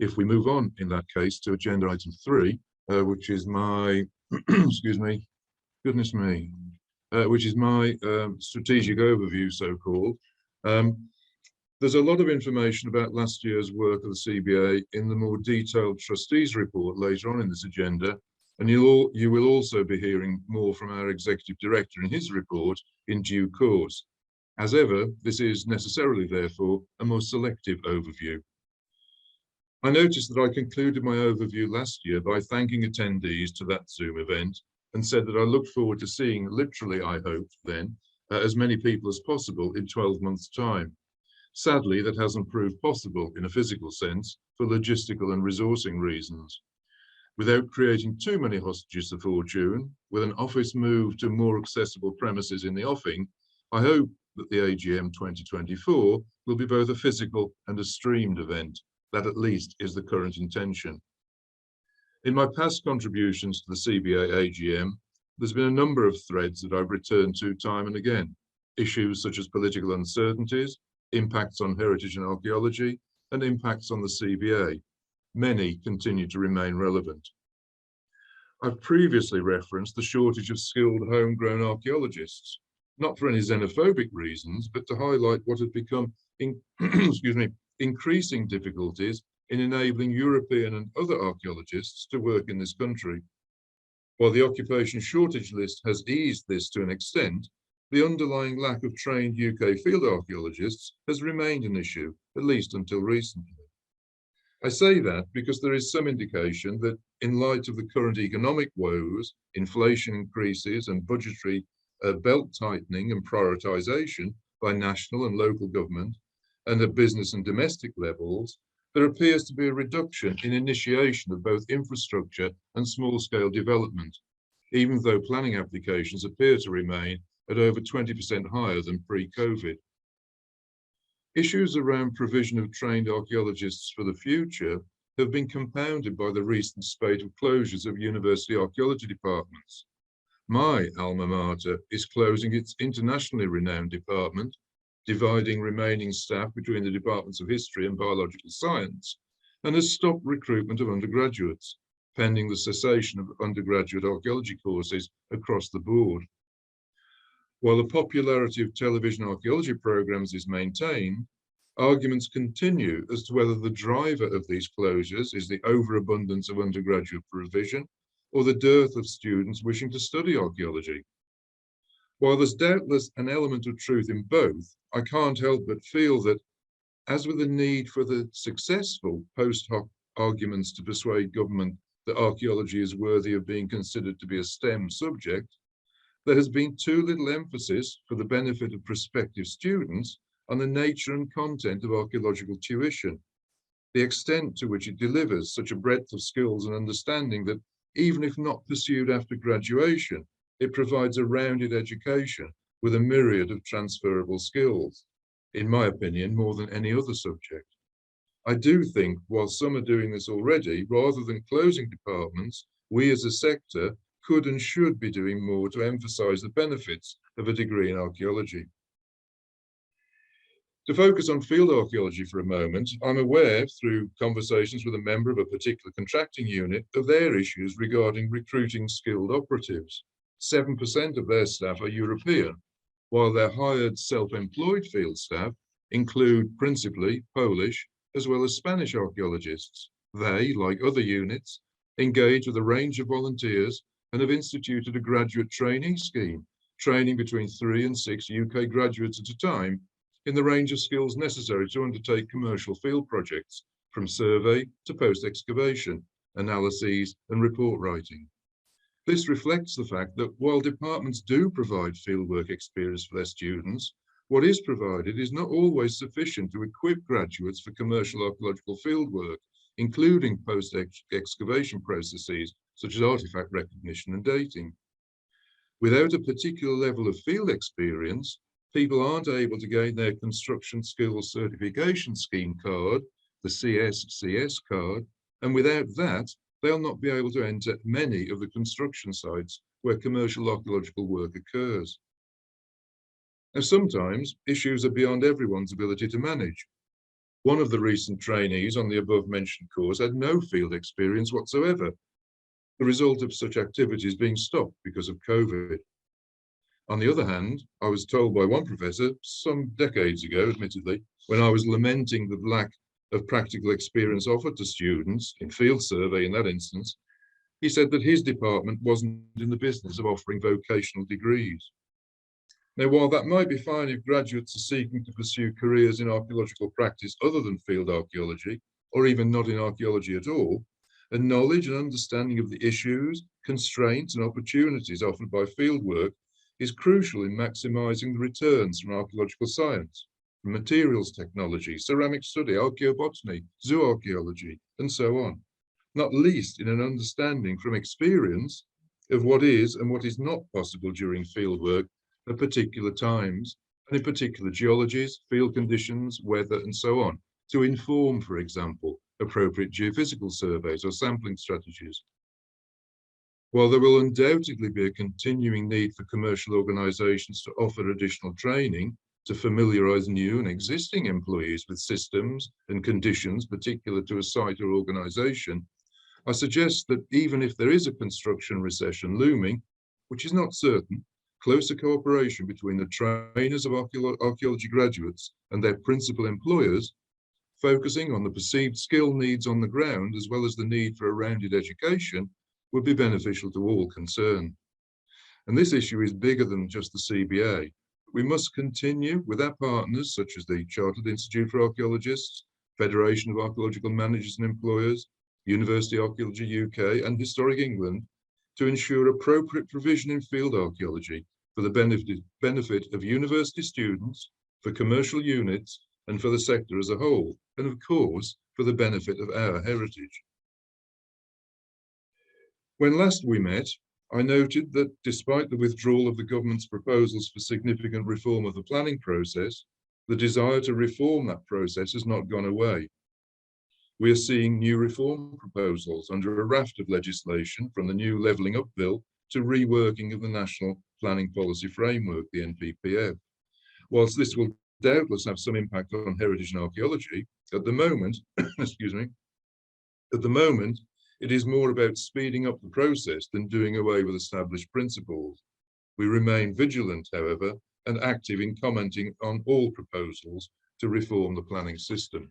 If we move on in that case to agenda item 3, which is my, excuse me, goodness me, which is my strategic overview, so-called. There's a lot of information about last year's work of the CBA in the more detailed trustees report later on in this agenda, and you will also be hearing more from our executive director in his report in due course. As ever, this is necessarily, therefore, a more selective overview. I noticed that I concluded my overview last year by thanking attendees to that Zoom event and said that I look forward to seeing, literally I hope then, as many people as possible in 12 months' time. Sadly, that hasn't proved possible in a physical sense for logistical and resourcing reasons. Without creating too many hostages to fortune, with an office move to more accessible premises in the offing, I hope that the AGM 2024 will be both a physical and a streamed event. That at least is the current intention. In my past contributions to the CBA AGM, there's been a number of threads that I've returned to time and again. Issues such as political uncertainties, impacts on heritage and archaeology, and impacts on the CBA. Many continue to remain relevant. I've previously referenced the shortage of skilled homegrown archaeologists, not for any xenophobic reasons, but to highlight what had become, excuse me, increasing difficulties in enabling European and other archaeologists to work in this country. While the occupation shortage list has eased this to an extent, the underlying lack of trained UK field archaeologists has remained an issue, at least until recently. I say that because there is some indication that in light of the current economic woes, inflation increases and budgetary belt tightening and prioritisation by national and local government, and at business and domestic levels, there appears to be a reduction in initiation of both infrastructure and small-scale development, even though planning applications appear to remain at over 20% higher than pre-COVID. Issues around provision of trained archaeologists for the future have been compounded by the recent spate of closures of university archaeology departments. My alma mater is closing its internationally renowned department, dividing remaining staff between the departments of history and biological science, and has stopped recruitment of undergraduates, pending the cessation of undergraduate archaeology courses across the board. While the popularity of television archaeology programs is maintained, arguments continue as to whether the driver of these closures is the overabundance of undergraduate provision or the dearth of students wishing to study archaeology. While there's doubtless an element of truth in both, I can't help but feel that, as with the need for the successful post hoc arguments to persuade government that archaeology is worthy of being considered to be a STEM subject, there has been too little emphasis for the benefit of prospective students on the nature and content of archaeological tuition, the extent to which it delivers such a breadth of skills and understanding that, even if not pursued after graduation, it provides a rounded education with a myriad of transferable skills, in my opinion, more than any other subject. I do think, while some are doing this already, rather than closing departments, we as a sector could and should be doing more to emphasize the benefits of a degree in archaeology. To focus on field archaeology for a moment, I'm aware through conversations with a member of a particular contracting unit of their issues regarding recruiting skilled operatives. 7% of their staff are European, while their hired self-employed field staff include principally Polish as well as Spanish archaeologists. They, like other units, engage with a range of volunteers and have instituted a graduate trainee scheme, training between 3 and 6 UK graduates at a time in the range of skills necessary to undertake commercial field projects, from survey to post-excavation, analyses and report writing. This reflects the fact that while departments do provide fieldwork experience for their students, what is provided is not always sufficient to equip graduates for commercial archaeological fieldwork, including post-excavation processes such as artifact recognition and dating. Without a particular level of field experience, people aren't able to gain their construction skills certification scheme card, the CSCS card, and without that, they'll not be able to enter many of the construction sites where commercial archaeological work occurs. Now, sometimes issues are beyond everyone's ability to manage. One of the recent trainees on the above-mentioned course had no field experience whatsoever, the result of such activities being stopped because of COVID. On the other hand, I was told by one professor some decades ago, admittedly, when I was lamenting the lack of practical experience offered to students in field survey in that instance, he said that his department wasn't in the business of offering vocational degrees. Now, while that might be fine if graduates are seeking to pursue careers in archaeological practice other than field archaeology, or even not in archaeology at all, a knowledge and understanding of the issues, constraints, and opportunities offered by fieldwork is crucial in maximising the returns from archaeological science, from materials technology, ceramic study, archaeobotany, zooarchaeology, and so on, not least in an understanding from experience of what is and what is not possible during fieldwork at particular times, and in particular geologies, field conditions, weather, and so on, to inform, for example, appropriate geophysical surveys or sampling strategies. While there will undoubtedly be a continuing need for commercial organisations to offer additional training to familiarise new and existing employees with systems and conditions particular to a site or organisation, I suggest that even if there is a construction recession looming, which is not certain, closer cooperation between the trainers of archaeology graduates and their principal employers, focusing on the perceived skill needs on the ground as well as the need for a rounded education, would be beneficial to all concerned. And this issue is bigger than just the CBA. We must continue with our partners such as the Chartered Institute for Archaeologists, Federation of Archaeological Managers and Employers, University Archaeology UK and Historic England to ensure appropriate provision in field archaeology for the benefit of university students, for commercial units and for the sector as a whole, and of course for the benefit of our heritage. When last we met, I noted that despite the withdrawal of the government's proposals for significant reform of the planning process, the desire to reform that process has not gone away. We are seeing new reform proposals under a raft of legislation, from the new Levelling Up Bill to reworking of the National Planning Policy Framework, the NPPF. Whilst this will doubtless have some impact on heritage and archaeology, at the moment, excuse me, at the moment, it is more about speeding up the process than doing away with established principles. We remain vigilant, however, and active in commenting on all proposals to reform the planning system.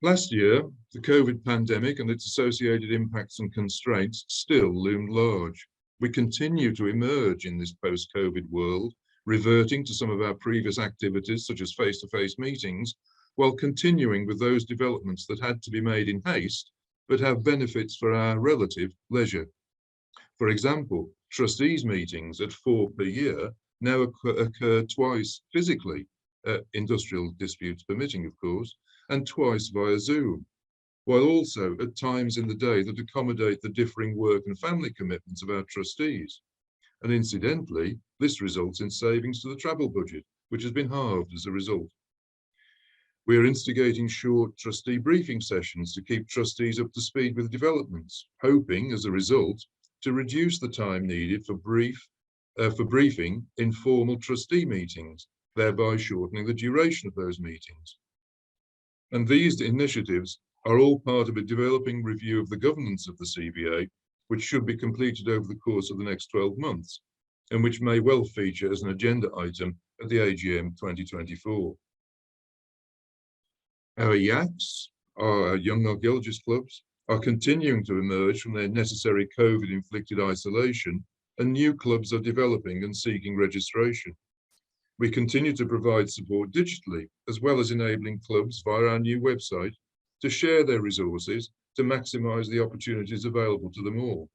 Last year, the COVID pandemic and its associated impacts and constraints still loomed large. We continue to emerge in this post-COVID world, reverting to some of our previous activities, such as face-to-face meetings, while continuing with those developments that had to be made in haste, but have benefits for our relative leisure. For example, trustees meetings at 4 per year now occur twice physically, industrial disputes permitting, of course, and twice via Zoom, while also at times in the day that accommodate the differing work and family commitments of our trustees. And incidentally, this results in savings to the travel budget, which has been halved as a result. We are instigating short trustee briefing sessions to keep trustees up to speed with developments, hoping as a result to reduce the time needed for briefing informal trustee meetings, thereby shortening the duration of those meetings. And these initiatives are all part of a developing review of the governance of the CBA, which should be completed over the course of the next 12 months, and which may well feature as an agenda item at the AGM 2024. Our YACs, our Young Archaeologist Clubs, are continuing to emerge from their necessary COVID-inflicted isolation, and new clubs are developing and seeking registration. We continue to provide support digitally, as well as enabling clubs via our new website to share their resources to maximise the opportunities available to them all.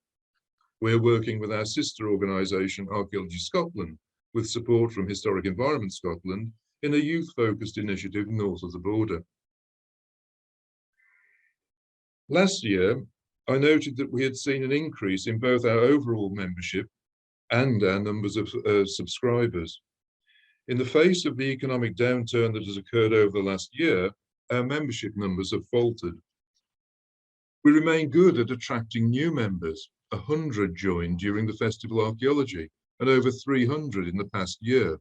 We're working with our sister organisation, Archaeology Scotland, with support from Historic Environment Scotland, in a youth-focused initiative north of the border. Last year, I noted that we had seen an increase in both our overall membership and our numbers of subscribers. In the face of the economic downturn that has occurred over the last year, our membership numbers have faltered. We remain good at attracting new members. 100 joined during the Festival Archaeology and over 300 in the past year,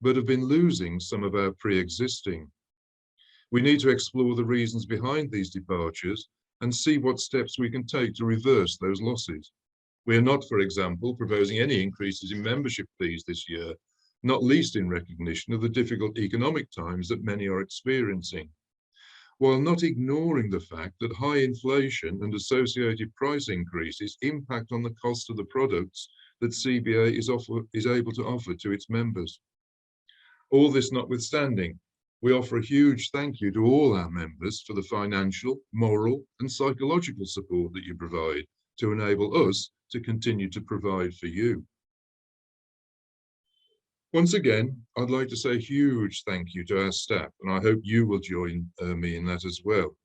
but have been losing some of our pre-existing. We need to explore the reasons behind these departures and see what steps we can take to reverse those losses. We are not, for example, proposing any increases in membership fees this year, not least in recognition of the difficult economic times that many are experiencing, while not ignoring the fact that high inflation and associated price increases impact on the cost of the products that CBA is able to offer to its members. All this notwithstanding, we offer a huge thank you to all our members for the financial, moral, and psychological support that you provide to enable us to continue to provide for you. Once again, I'd like to say a huge thank you to our staff, and I hope you will join me in that as well.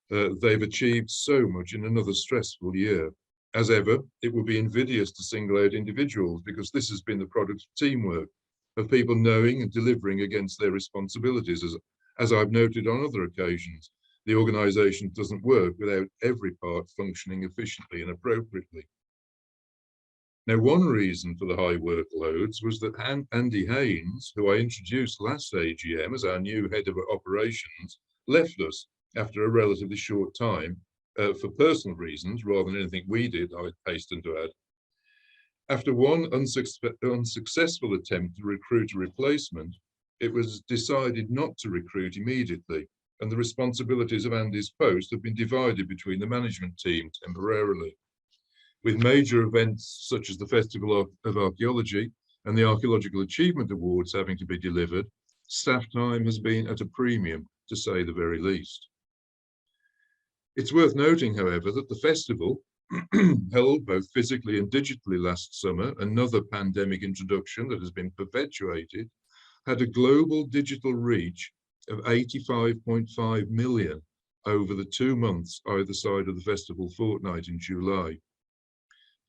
They've achieved so much in another stressful year. As ever, it would be invidious to single out individuals because this has been the product of teamwork, of people knowing and delivering against their responsibilities. As I've noted on other occasions, the organisation doesn't work without every part functioning efficiently and appropriately. Now, one reason for the high workloads was that Andy Haynes, who I introduced last AGM as our new head of operations, left us after a relatively short time for personal reasons rather than anything we did, I hasten to add. After one unsuccessful attempt to recruit a replacement, it was decided not to recruit immediately, and the responsibilities of Andy's post have been divided between the management team temporarily. With major events such as the Festival of Archaeology and the Archaeological Achievement Awards having to be delivered, staff time has been at a premium, to say the very least. It's worth noting, however, that the festival, held both physically and digitally last summer, another pandemic introduction that has been perpetuated, had a global digital reach of 85.5 million over the 2 months either side of the festival fortnight in July.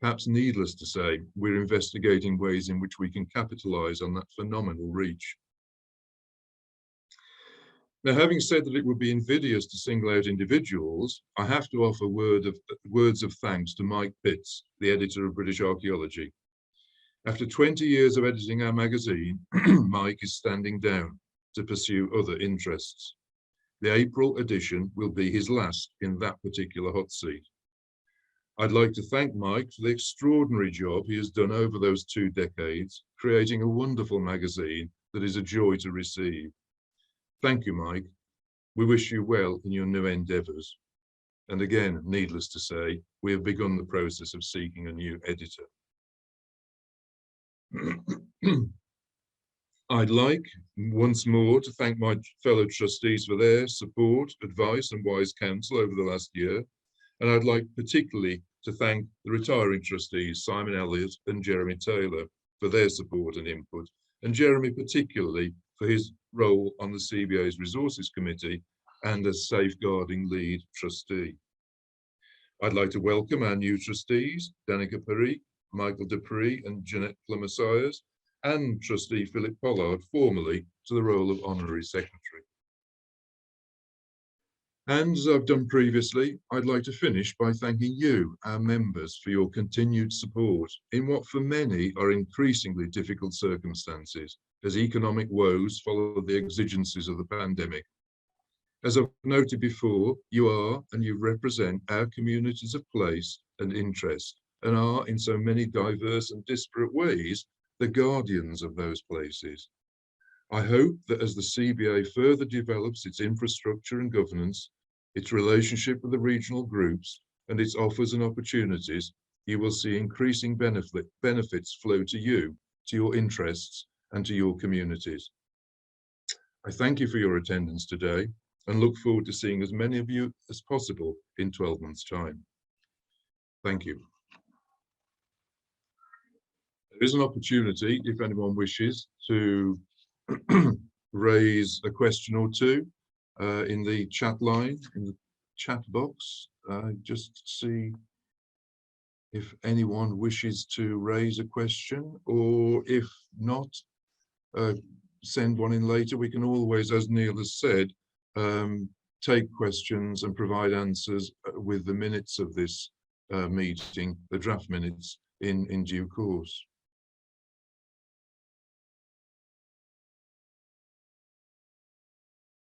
Perhaps needless to say, we're investigating ways in which we can capitalise on that phenomenal reach. Now, having said that it would be invidious to single out individuals, I have to offer words of thanks to Mike Pitts, the editor of British Archaeology. After 20 years of editing our magazine, Mike is standing down to pursue other interests. The April edition will be his last in that particular hot seat. I'd like to thank Mike for the extraordinary job he has done over those 2 decades, creating a wonderful magazine that is a joy to receive. Thank you, Mike. We wish you well in your new endeavours. And again, needless to say, we have begun the process of seeking a new editor. I'd like once more to thank my fellow trustees for their support, advice and wise counsel over the last year. And I'd like particularly to thank the retiring trustees, Simon Elliott and Jeremy Taylor, for their support and input, and Jeremy particularly for his role on the CBA's Resources Committee and as safeguarding lead trustee. I'd like to welcome our new trustees, Danica Perry, Michael Dupree and Jeanette Plummer-Sayers, and trustee Philip Pollard formally to the role of honorary secretary. And as I've done previously, I'd like to finish by thanking you, our members, for your continued support in what for many are increasingly difficult circumstances as economic woes follow the exigencies of the pandemic. As I've noted before, you are and you represent our communities of place and interest and are in so many diverse and disparate ways the guardians of those places. I hope that as the CBA further develops its infrastructure and governance, its relationship with the regional groups and its offers and opportunities, you will see increasing benefits flow to you, to your interests and to your communities. I thank you for your attendance today and look forward to seeing as many of you as possible in 12 months' time. Thank you. There is an opportunity, if anyone wishes, to raise a question or two in the chat line, in the chat box. Just see if anyone wishes to raise a question, or if not, send one in later. We can always, as Neil has said, take questions and provide answers with the minutes of this meeting, the draft minutes, in due course.